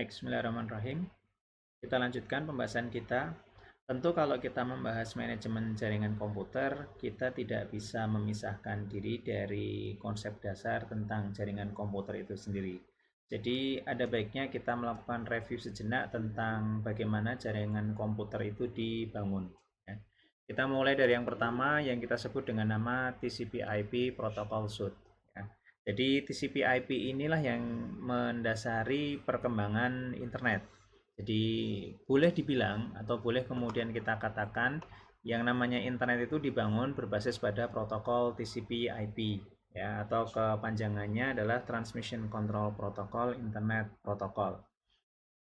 Bismillahirrahmanirrahim. Kita lanjutkan pembahasan kita. Tentu kalau kita membahas manajemen jaringan komputer, kita tidak bisa memisahkan diri dari konsep dasar tentang jaringan komputer itu sendiri. Jadi ada baiknya kita melakukan review sejenak tentang bagaimana jaringan komputer itu dibangun. Ya. Kita mulai dari yang pertama yang kita sebut dengan nama TCP/IP Protocol Suite. Ya. Jadi TCP/IP inilah yang mendasari perkembangan internet. Jadi boleh dibilang atau boleh kemudian kita katakan yang namanya internet itu dibangun berbasis pada protokol TCP/IP ya, atau kepanjangannya adalah Transmission Control Protocol Internet Protocol.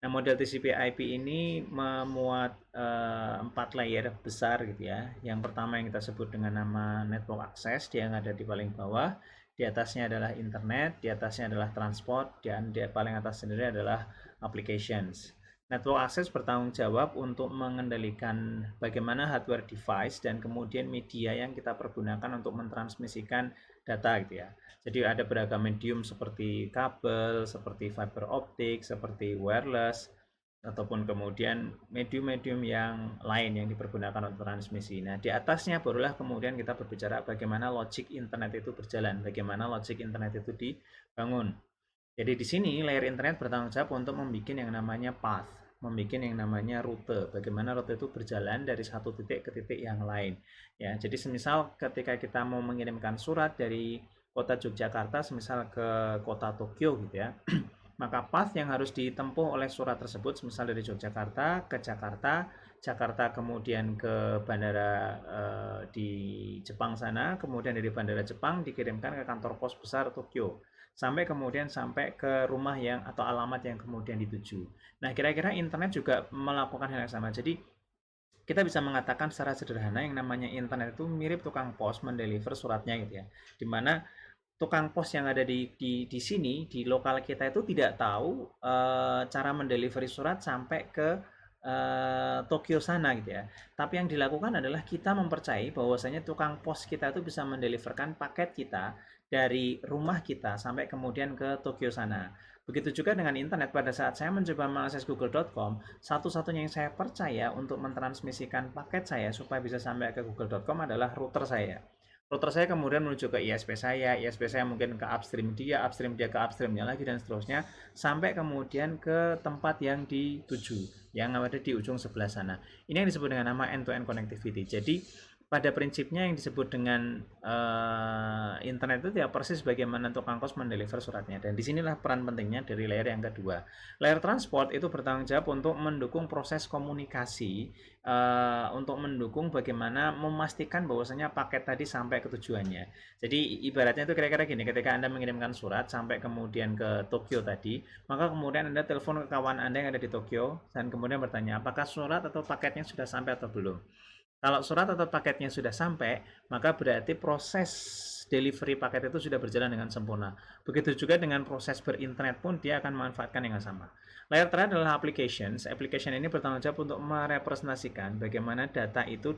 Nah, model TCP/IP ini memuat 4 layer besar gitu ya. Yang pertama yang kita sebut dengan nama network access, dia yang ada di paling bawah. Di atasnya adalah internet, di atasnya adalah transport, dan di paling atas sendiri adalah applications. Network access bertanggung jawab untuk mengendalikan bagaimana hardware device dan kemudian media yang kita pergunakan untuk mentransmisikan data gitu ya. Jadi ada beragam medium seperti kabel, seperti fiber optik, seperti wireless, ataupun kemudian medium-medium yang lain yang dipergunakan untuk transmisi. Nah, di atasnya barulah kemudian kita berbicara bagaimana logic internet itu berjalan, bagaimana logic internet itu dibangun. Jadi di sini layer internet bertanggung jawab untuk membuat yang namanya path, membuat yang namanya rute. Bagaimana rute itu berjalan dari satu titik ke titik yang lain. Ya, jadi semisal ketika kita mau mengirimkan surat dari kota Yogyakarta, semisal ke kota Tokyo gitu ya, maka path yang harus ditempuh oleh surat tersebut, semisal dari Yogyakarta ke Jakarta, Jakarta kemudian ke bandara di Jepang sana, kemudian dari bandara Jepang dikirimkan ke kantor pos besar Tokyo sampai ke rumah yang atau alamat yang kemudian dituju. Nah, kira-kira internet juga melakukan hal yang sama. Jadi kita bisa mengatakan secara sederhana yang namanya internet itu mirip tukang pos mendeliver suratnya gitu ya. Dimana tukang pos yang ada di sini di lokal kita itu tidak tahu cara mendelivery surat sampai ke Tokyo sana gitu ya. Tapi yang dilakukan adalah kita mempercayai bahwasanya tukang pos kita itu bisa mendeliverkan paket kita dari rumah kita sampai kemudian ke Tokyo sana. Begitu juga dengan internet, pada saat saya mencoba mengakses google.com, satu-satunya yang saya percaya untuk mentransmisikan paket saya supaya bisa sampai ke google.com adalah router saya. Router saya kemudian menuju ke ISP saya mungkin ke upstream dia ke upstreamnya lagi dan seterusnya sampai kemudian ke tempat yang dituju yang ada di ujung sebelah sana. Ini yang disebut dengan nama end-to-end connectivity. Jadi pada prinsipnya yang disebut dengan internet itu ya persis bagaimana tukang pos mendeliver suratnya. Dan disinilah peran pentingnya dari layer yang kedua. Layer transport itu bertanggung jawab untuk mendukung proses komunikasi, untuk mendukung bagaimana memastikan bahwasanya paket tadi sampai ke tujuannya. Jadi ibaratnya itu kira-kira gini, ketika Anda mengirimkan surat sampai kemudian ke Tokyo tadi, maka kemudian Anda telepon ke kawan Anda yang ada di Tokyo dan kemudian bertanya apakah surat atau paketnya sudah sampai atau belum. Kalau surat atau paketnya sudah sampai, maka berarti proses delivery paket itu sudah berjalan dengan sempurna. Begitu juga dengan proses berinternet pun dia akan memanfaatkan yang sama. Layer terakhir adalah applications. Application ini bertanggung jawab untuk merepresentasikan bagaimana data itu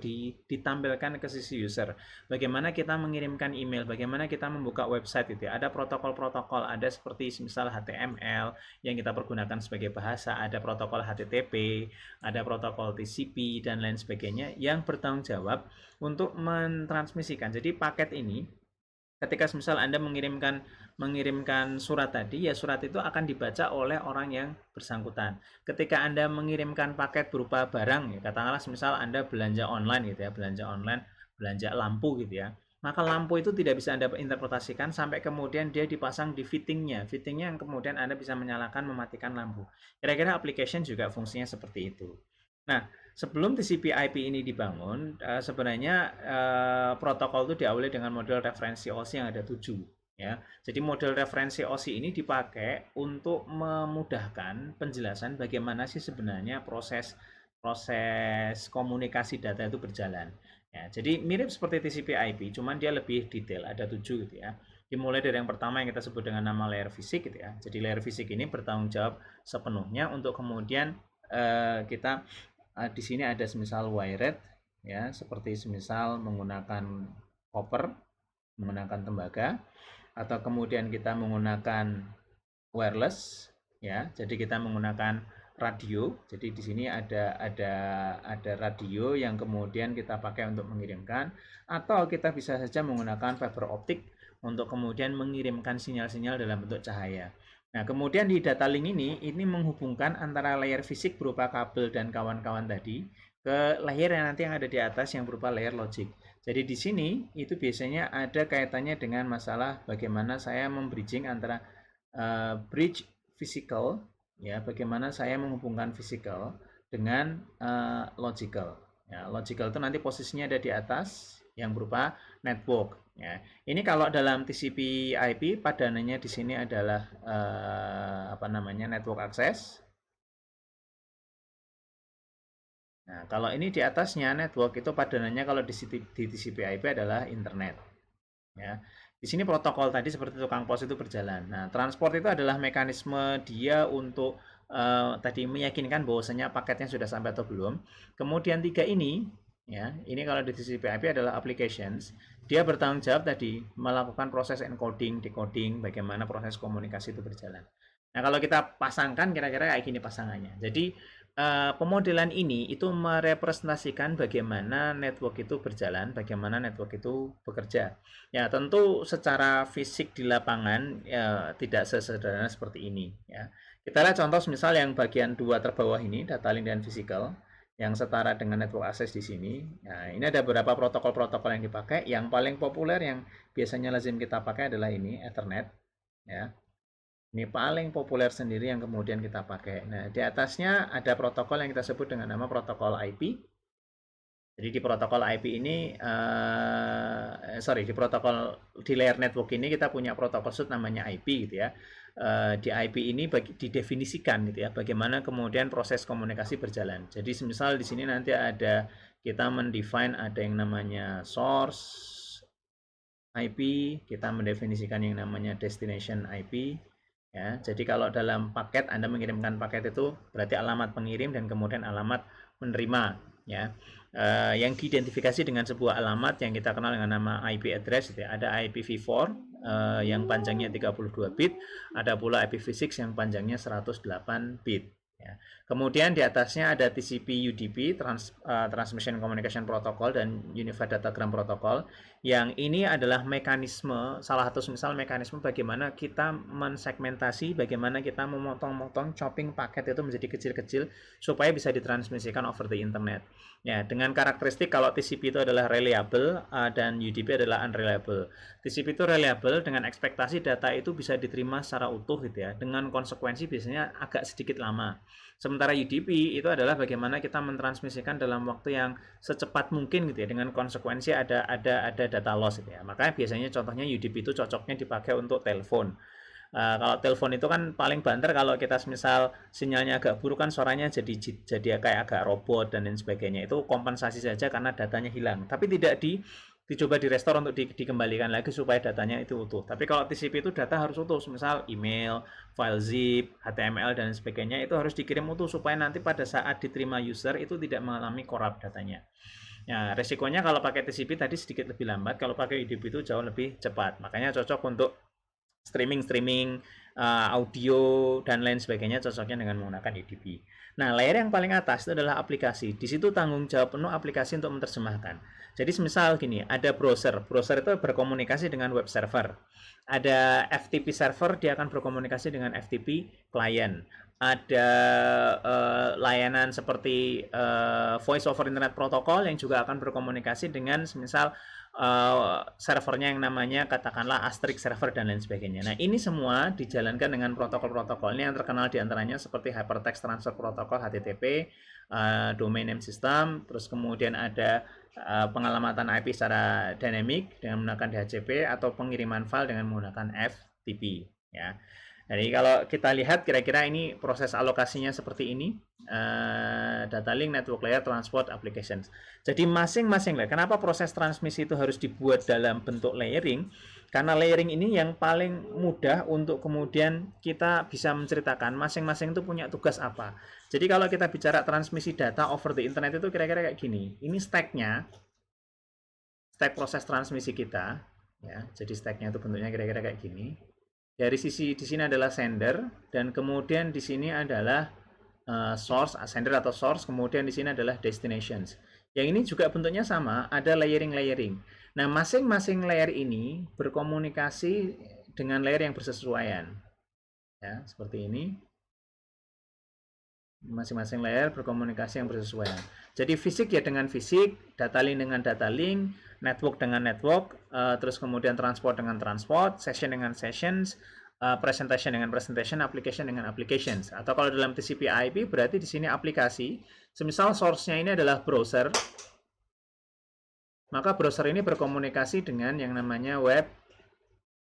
ditampilkan ke sisi user. Bagaimana kita mengirimkan email, bagaimana kita membuka website itu. Ada protokol-protokol, ada seperti misal HTML yang kita pergunakan sebagai bahasa, ada protokol HTTP, ada protokol TCP dan lain sebagainya yang bertanggung jawab untuk mentransmisikan. Jadi paket ini ketika misal Anda mengirimkan surat tadi, ya surat itu akan dibaca oleh orang yang bersangkutan. Ketika Anda mengirimkan paket berupa barang, ya katakanlah misal Anda belanja online gitu ya, belanja lampu gitu ya. Maka lampu itu tidak bisa Anda interpretasikan sampai kemudian dia dipasang di fittingnya. Fittingnya yang kemudian Anda bisa menyalakan, mematikan lampu. Kira-kira application juga fungsinya seperti itu. Nah, sebelum TCP/IP ini dibangun, sebenarnya protokol itu diawali dengan model referensi OSI yang ada 7. Ya. Jadi model referensi OSI ini dipakai untuk memudahkan penjelasan bagaimana sih sebenarnya proses proses komunikasi data itu berjalan. Ya, jadi mirip seperti TCP/IP, cuman dia lebih detail, ada 7 gitu ya. Dimulai dari yang pertama yang kita sebut dengan nama layer fisik gitu ya. Jadi layer fisik ini bertanggung jawab sepenuhnya untuk kemudian kita di sini ada semisal wired ya, seperti semisal menggunakan copper, menggunakan tembaga, atau kemudian kita menggunakan wireless ya. Jadi kita menggunakan radio. Jadi di sini ada radio yang kemudian kita pakai untuk mengirimkan, atau kita bisa saja menggunakan fiber optik untuk kemudian mengirimkan sinyal-sinyal dalam bentuk cahaya. Nah, kemudian di data link ini menghubungkan antara layer fisik berupa kabel dan kawan-kawan tadi ke layer yang nanti yang ada di atas yang berupa layer logic. Jadi di sini itu biasanya ada kaitannya dengan masalah bagaimana saya membridging antara bridge physical, ya, bagaimana saya menghubungkan physical dengan logical. Ya, logical itu nanti posisinya ada di atas yang berupa network. Ya, ini kalau dalam TCP/IP padanannya di sini adalah apa namanya, network access. Nah, kalau ini di atasnya network itu padanannya kalau di TCP/IP adalah internet. Ya. Di sini protokol tadi seperti tukang pos itu berjalan. Nah, transport itu adalah mekanisme dia untuk tadi meyakinkan bahwasanya paketnya sudah sampai atau belum. Kemudian tiga ini, ya, ini kalau di TCP/IP adalah applications. Dia bertanggung jawab tadi melakukan proses encoding, decoding, bagaimana proses komunikasi itu berjalan. Nah, kalau kita pasangkan kira-kira kayak gini pasangannya. Jadi pemodelan ini itu merepresentasikan bagaimana network itu berjalan, bagaimana network itu bekerja. Ya, tentu secara fisik di lapangan ya, tidak sesederhana seperti ini. Ya. Kita lihat contoh misal yang bagian dua terbawah ini, data link dan physical, yang setara dengan network access di sini. Nah, ini ada beberapa protokol-protokol yang dipakai. Yang paling populer yang biasanya lazim kita pakai adalah ini, Ethernet. Ya. Ini paling populer sendiri yang kemudian kita pakai. Nah, di atasnya ada protokol yang kita sebut dengan nama protokol IP. Jadi di protokol IP ini, di protokol di layer network ini kita punya protokol suite namanya IP gitu ya. Di IP ini didefinisikan gitu ya, bagaimana kemudian proses komunikasi berjalan. Jadi misal di sini nanti ada kita mendefine ada yang namanya source IP, kita mendefinisikan yang namanya destination IP. Ya, jadi kalau dalam paket Anda mengirimkan paket itu berarti alamat pengirim dan kemudian alamat menerima, ya. Yang diidentifikasi dengan sebuah alamat yang kita kenal dengan nama IP address, gitu ya. Ada IPv4 yang panjangnya 32 bit, ada pula IPv6 yang panjangnya 108 bit. Ya. Kemudian di atasnya ada TCP UDP, Transmission Communication Protocol, dan Unified Datagram Protocol. Yang ini adalah mekanisme, salah satu misal mekanisme bagaimana kita mensegmentasi, bagaimana kita memotong-motong, chopping paket itu menjadi kecil-kecil supaya bisa ditransmisikan over the internet. Ya, dengan karakteristik kalau TCP itu adalah reliable dan UDP adalah unreliable. TCP itu reliable dengan ekspektasi data itu bisa diterima secara utuh gitu ya, dengan konsekuensi biasanya agak sedikit lama. Sementara UDP itu adalah bagaimana kita mentransmisikan dalam waktu yang secepat mungkin gitu ya, dengan konsekuensi ada data loss gitu ya. Makanya biasanya contohnya UDP itu cocoknya dipakai untuk telepon. Kalau telepon itu kan paling banter kalau kita misal sinyalnya agak buruk kan suaranya jadi kayak agak robot dan lain sebagainya. Itu kompensasi saja karena datanya hilang. Tapi tidak dicoba direstore untuk dikembalikan lagi supaya datanya itu utuh. Tapi kalau TCP itu data harus utuh, misal email, file zip, HTML dan sebagainya itu harus dikirim utuh supaya nanti pada saat diterima user itu tidak mengalami corrupt datanya. Nah, resikonya kalau pakai TCP tadi sedikit lebih lambat, kalau pakai UDP itu jauh lebih cepat. Makanya cocok untuk streaming audio dan lain sebagainya cocoknya dengan menggunakan UDP. Nah, layer yang paling atas itu adalah aplikasi. Di situ tanggung jawab penuh aplikasi untuk menerjemahkan. Jadi semisal gini, ada browser. Browser itu berkomunikasi dengan web server. Ada FTP server, dia akan berkomunikasi dengan FTP client. Ada layanan seperti voice over internet protocol yang juga akan berkomunikasi dengan semisal servernya yang namanya katakanlah Asterisk server dan lain sebagainya. Nah, ini semua dijalankan dengan protokol-protokolnya yang terkenal diantaranya seperti Hypertext Transfer Protocol HTTP, Domain Name System, terus kemudian ada pengalamatan IP secara dynamic dengan menggunakan DHCP atau pengiriman file dengan menggunakan FTP. Ya. Jadi kalau kita lihat kira-kira ini proses alokasinya seperti ini, data link, network layer, transport, applications. Jadi masing-masing layer. Kenapa proses transmisi itu harus dibuat dalam bentuk layering? Karena layering ini yang paling mudah untuk kemudian kita bisa menceritakan masing-masing itu punya tugas apa. Jadi kalau kita bicara transmisi data over the internet itu kira-kira kayak gini. Ini stack-nya, stack proses transmisi kita. Ya, jadi stack-nya itu bentuknya kira-kira kayak gini. Dari sisi di sini adalah sender, dan kemudian di sini adalah source, sender atau source, kemudian di sini adalah destinations. Yang ini juga bentuknya sama, ada layering-layering. Nah, masing-masing layer ini berkomunikasi dengan layer yang bersesuaian. Ya, seperti ini. Masing-masing layer berkomunikasi yang bersesuaian. Jadi fisik ya dengan fisik, data link dengan data link, network dengan network, terus kemudian transport dengan transport, session dengan sessions, presentation dengan presentation, application dengan applications. Atau kalau dalam TCP/IP berarti di sini aplikasi. Semisal source-nya ini adalah browser, maka browser ini berkomunikasi dengan yang namanya web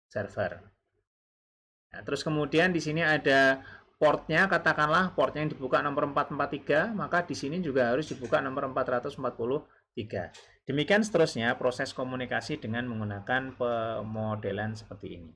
server. Nah, terus kemudian di sini ada portnya, katakanlah portnya yang dibuka nomor 443, maka di sini juga harus dibuka nomor 443. Demikian seterusnya proses komunikasi dengan menggunakan pemodelan seperti ini.